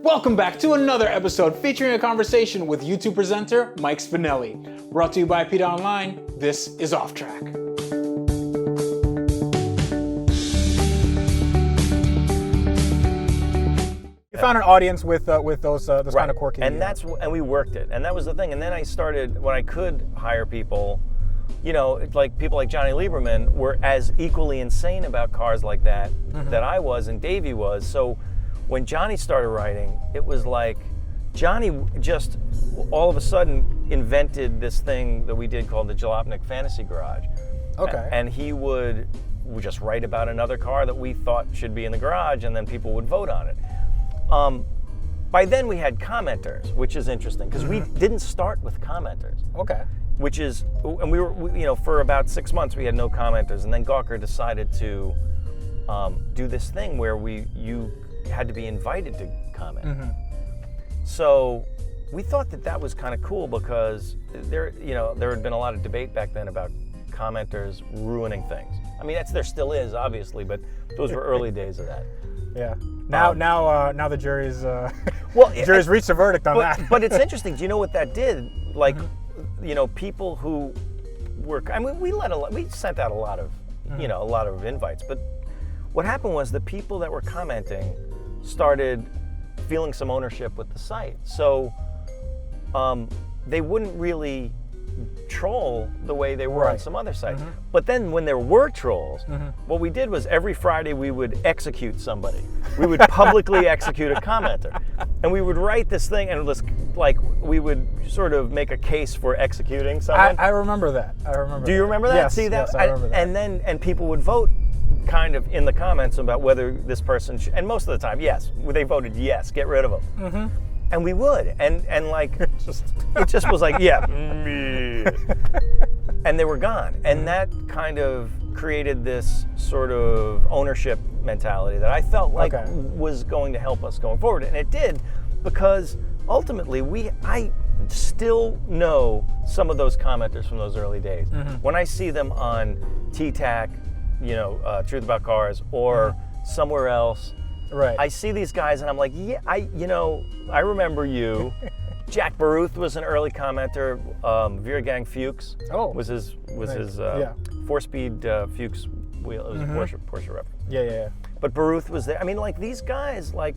Welcome back to another episode featuring a conversation with YouTube presenter Mike Spinelli. Brought to you by APiDA Online, this is Offtrack. You found an audience with those right. Kind of quirky. And and we worked it, and that was the thing. And then I started, when I could hire people, you know, like people like Johnny Lieberman were as equally insane about cars like that that I was and Davey was. So when Johnny started writing, it was like Johnny just all of a sudden invented this thing that we did called the Jalopnik Fantasy Garage. Okay. And he would just write about another car that we thought should be in the garage, and then people would vote on it. By then we had commenters, which is interesting because we didn't start with commenters. Okay. Which is, and we were, you know, for about 6 months we had no commenters, and then Gawker decided to do this thing where you had to be invited to comment. So we thought that was kind of cool because there had been a lot of debate back then about commenters ruining things. I mean, there still is, obviously, but those were early days of that. Yeah. Now the jury's jury's reached a verdict on that. But it's interesting. Do you know what that did? Like, you know, people who were. I mean, we sent out a lot of, you know, a lot of invites. But what happened was the people that were commenting started feeling some ownership with the site. So they wouldn't really troll the way they were on some other sites. But then when there were trolls, what we did was every Friday we would execute somebody. We would publicly execute a commenter. And we would write this thing, and it was like we would sort of make a case for executing someone. I remember that. Do you remember that? Yes, See that? Yes, I remember that. And people would vote kind of in the comments about whether this person should, and most of the time, yes, they voted yes, get rid of them. And we would, and like, it just was like, yeah, and they were gone. And that kind of created this sort of ownership mentality that I felt like was going to help us going forward. And it did, because ultimately I still know some of those commenters from those early days. When I see them on T-Tac, you know, Truth About Cars, or somewhere else, I see these guys and I'm like, yeah, I remember you. Jack Baruth was an early commenter. Viergang Fuchs was his 4-speed Fuchs wheel. It was a Porsche reference. Yeah. But Baruth was there. I mean, like, these guys like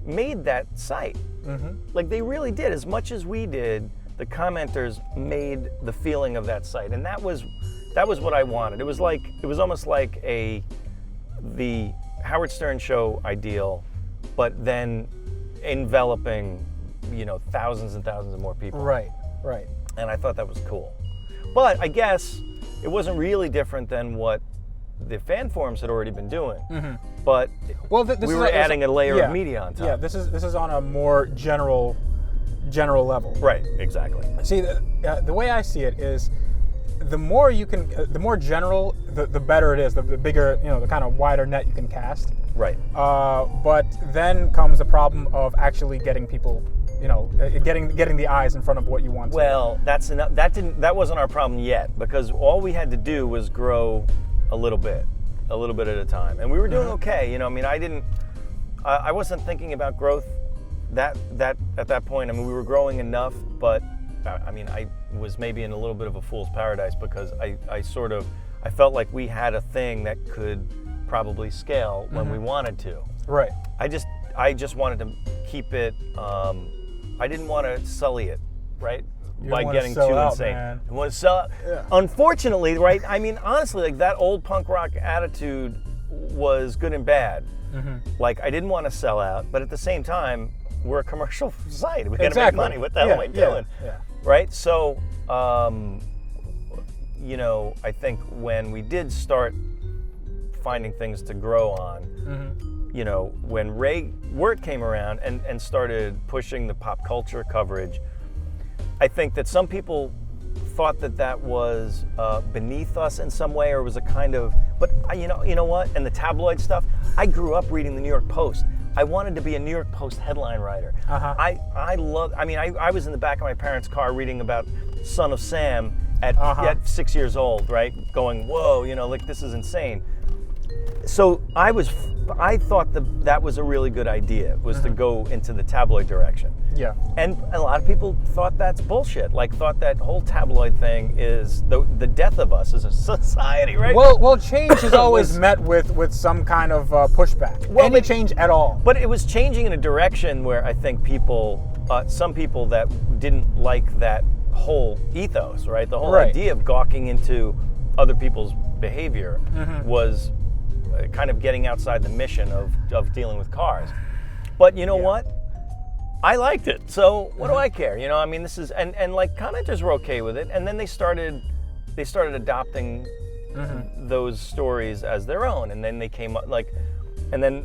made that site. Like, they really did. As much as we did, the commenters made the feeling of that site, and that was what I wanted. It was almost like the Howard Stern show ideal, but then enveloping, you know, thousands and thousands of more people. Right. And I thought that was cool. But I guess it wasn't really different than what the fan forums had already been doing. But we were adding a layer of media on top. Yeah, this is on a more general level. Right, exactly. See, the way I see it is, the more you can, the more general, the better it is. The bigger, you know, the kind of wider net you can cast. Right. But then comes the problem of actually getting people, you know, getting the eyes in front of what you want. Well, that's enough. That wasn't our problem yet, because all we had to do was grow a little bit at a time, and we were doing okay. You know, I mean, I wasn't thinking about growth that at that point. I mean, we were growing enough, but I mean, I was maybe in a little bit of a fool's paradise, because I felt like we had a thing that could probably scale when we wanted to. Right. I just wanted to keep it. I didn't want to sully it, right? By getting too insane. Man. I want to sell out. Yeah. Unfortunately, right? I mean, honestly, like, that old punk rock attitude was good and bad. Like, I didn't want to sell out, but at the same time, we're a commercial site. We got to make money. What the hell am I doing? Yeah. Right? So, you know, I think when we did start finding things to grow on, you know, when Ray Wirt came around and started pushing the pop culture coverage, I think that some people thought that was beneath us in some way, or was a kind of, but you know what? And the tabloid stuff, I grew up reading the New York Post. I wanted to be a New York Post headline writer. I was in the back of my parents' car reading about Son of Sam at 6 years old, right? Going, whoa, you know, like, this is insane. so I thought that was a really good idea, was to go into the tabloid direction. Yeah. And a lot of people thought that's bullshit. Like, thought that whole tabloid thing is the death of us as a society, right? Well, change is always met with some kind of pushback. Well, Any change at all. But it was changing in a direction where I think some people that didn't like that whole ethos, right? The whole idea of gawking into other people's behavior was kind of getting outside the mission of dealing with cars. But you know what? I liked it, so what do I care? You know, I mean, this is and like commenters were okay with it, and then they started adopting those stories as their own, and then they came up and then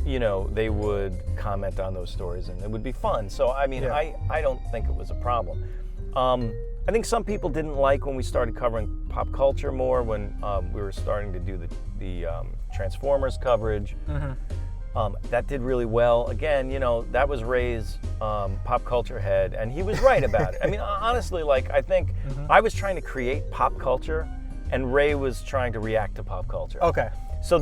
you know, they would comment on those stories, and it would be fun. So I mean, I don't think it was a problem. I think some people didn't like when we started covering pop culture more, when we were starting to do the Transformers coverage. That did really well. Again, you know, that was Ray's pop culture head, and he was right about it. I mean, honestly, like, I think I was trying to create pop culture, and Ray was trying to react to pop culture. Okay. So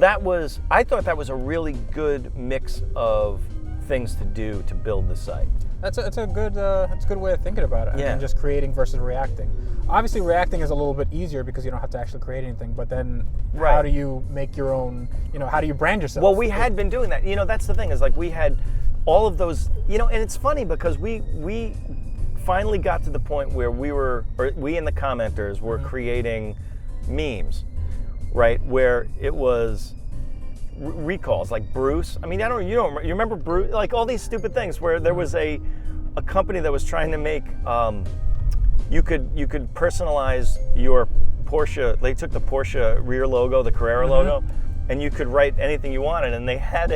I thought that was a really good mix of things to do to build the site. That's a good way of thinking about it. Yeah. And just creating versus reacting. Obviously, reacting is a little bit easier because you don't have to actually create anything. But then, how do you make your own? You know, how do you brand yourself? Well, we had been doing that. You know, that's the thing, is like we had all of those. You know, and it's funny because we finally got to the point where we and the commenters were creating memes, right? Where it was recalls, like Bruce. I mean, you remember Bruce? Like all these stupid things where there was a company that was trying to make you could personalize your Porsche. They took the Porsche rear logo, the Carrera logo, and you could write anything you wanted. And they had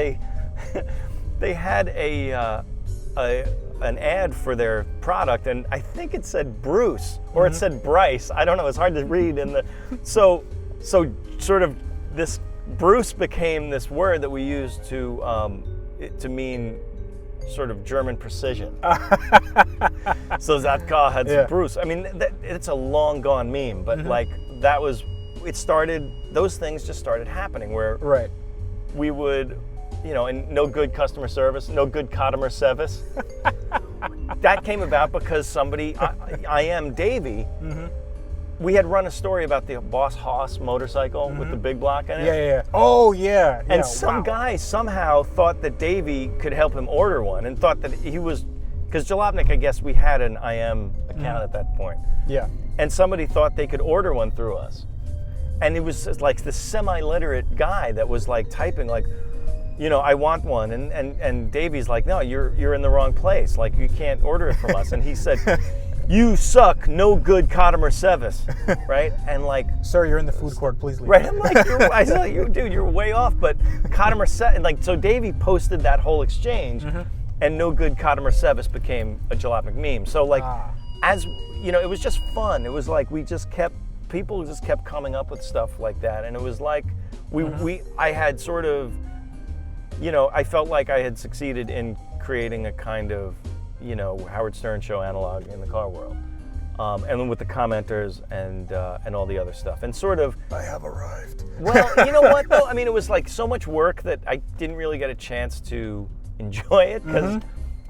an ad for their product, and I think it said Bruce or it said Bryce. I don't know. It's hard to read. So sort of this Bruce became this word that we used to mean sort of German precision. So that car had Bruce. I mean, it's a long gone meme, but like those things just started happening where we would, you know, and no good customer service, no good Cotumer Sevis. That came about because somebody, I am Davey, we had run a story about the Boss Haas motorcycle with the big block in it. Yeah. Oh, yeah. And some guy somehow thought that Davey could help him order one, and thought that he was, because Jalopnik, I guess we had an IM account at that point. Yeah. And somebody thought they could order one through us. And it was like this semi-literate guy that was like typing like, you know, I want one. And Davey's like, no, you're in the wrong place. Like, you can't order it from us. And he said, you suck, no good Cotumer Sevis, right? And like, sir, you're in the food court, please leave. Right, I'm like, I said, dude, you're way off. But Cotumer Sevis, like, so Davey posted that whole exchange, and no good Cotumer Sevis became a Jalopnik meme. So like, as you know, it was just fun. It was like people just kept coming up with stuff like that, and it was like I had sort of, you know, I felt like I had succeeded in creating a kind of, you know, Howard Stern show analog in the car world, and then with the commenters and all the other stuff, and sort of. I have arrived. Well, you know what though? I mean, it was like so much work that I didn't really get a chance to enjoy it because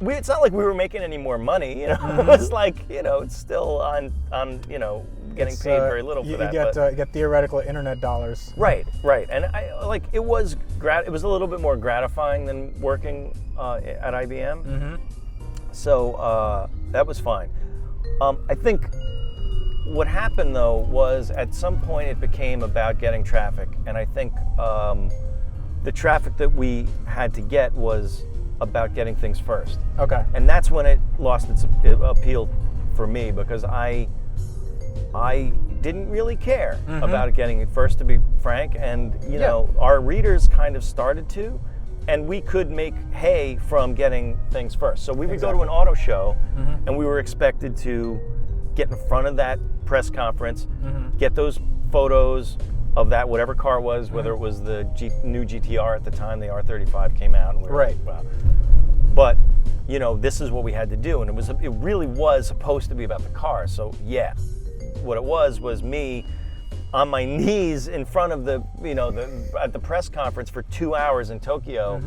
it's not like we were making any more money. You know, it was like, you know, it's still on you know, getting paid very little for that. You get theoretical internet dollars. Right, and I like it was a little bit more gratifying than working at IBM. So that was fine. I think what happened though was at some point it became about getting traffic, and I think the traffic that we had to get was about getting things first. Okay. And that's when it lost its appeal for me, because I didn't really care about getting it first, to be frank, and you know, our readers kind of started to. And we could make hay from getting things first. So we would go to an auto show, and we were expected to get in front of that press conference, get those photos of that, whatever car it was, whether it was the new GTR at the time, the R35 came out. And we were like, wow. But, you know, this is what we had to do. And it really was supposed to be about the car. So, yeah, what it was me on my knees in front of at the press conference for 2 hours in Tokyo,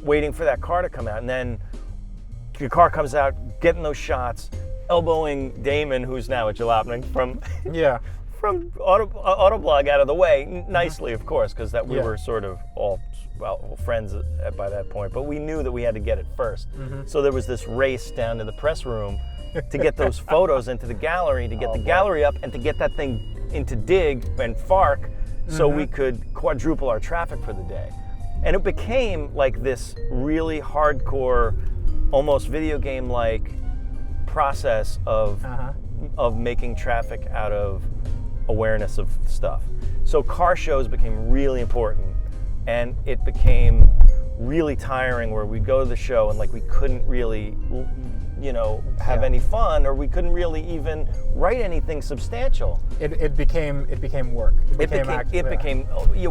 waiting for that car to come out. And then the car comes out, getting those shots, elbowing Damon, who's now at Jalopnik, from Autoblog out of the way, nicely, of course, because we were sort of all friends by that point. But we knew that we had to get it first. So there was this race down to the press room to get those photos into the gallery, to get the gallery up, and to get that thing into Dig and FARC so we could quadruple our traffic for the day. And it became like this really hardcore, almost video game-like process of making traffic out of awareness of stuff. So car shows became really important, and it became really tiring where we'd go to the show and like we couldn't really have any fun, or we couldn't really even write anything substantial. It became work. It became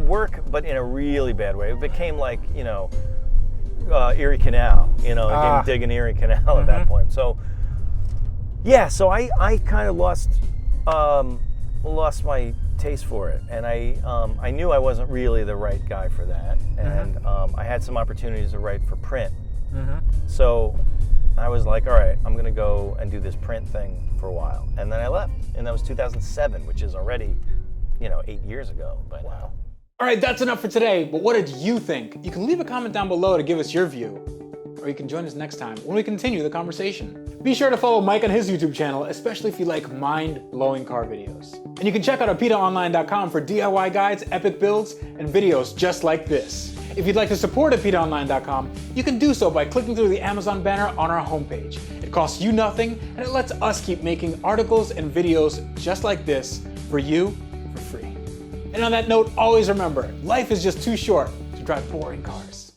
work, but in a really bad way. It became like Erie Canal, digging Erie Canal at that point. So so I kind of lost my taste for it, and I knew I wasn't really the right guy for that, and I had some opportunities to write for print. So I was like, all right, I'm gonna go and do this print thing for a while, and then I left, and that was 2007, which is already 8 years ago by now. All right, that's enough for today, but what did you think? You can leave a comment down below to give us your view, or you can join us next time when we continue the conversation. Be sure to follow Mike on his YouTube channel, especially if you like mind-blowing car videos. And you can check out APiDAonline.com for DIY guides, epic builds, and videos just like this. If you'd like to support APiDAonline.com, you can do so by clicking through the Amazon banner on our homepage. It costs you nothing, and it lets us keep making articles and videos just like this for you for free. And on that note, always remember, life is just too short to drive boring cars.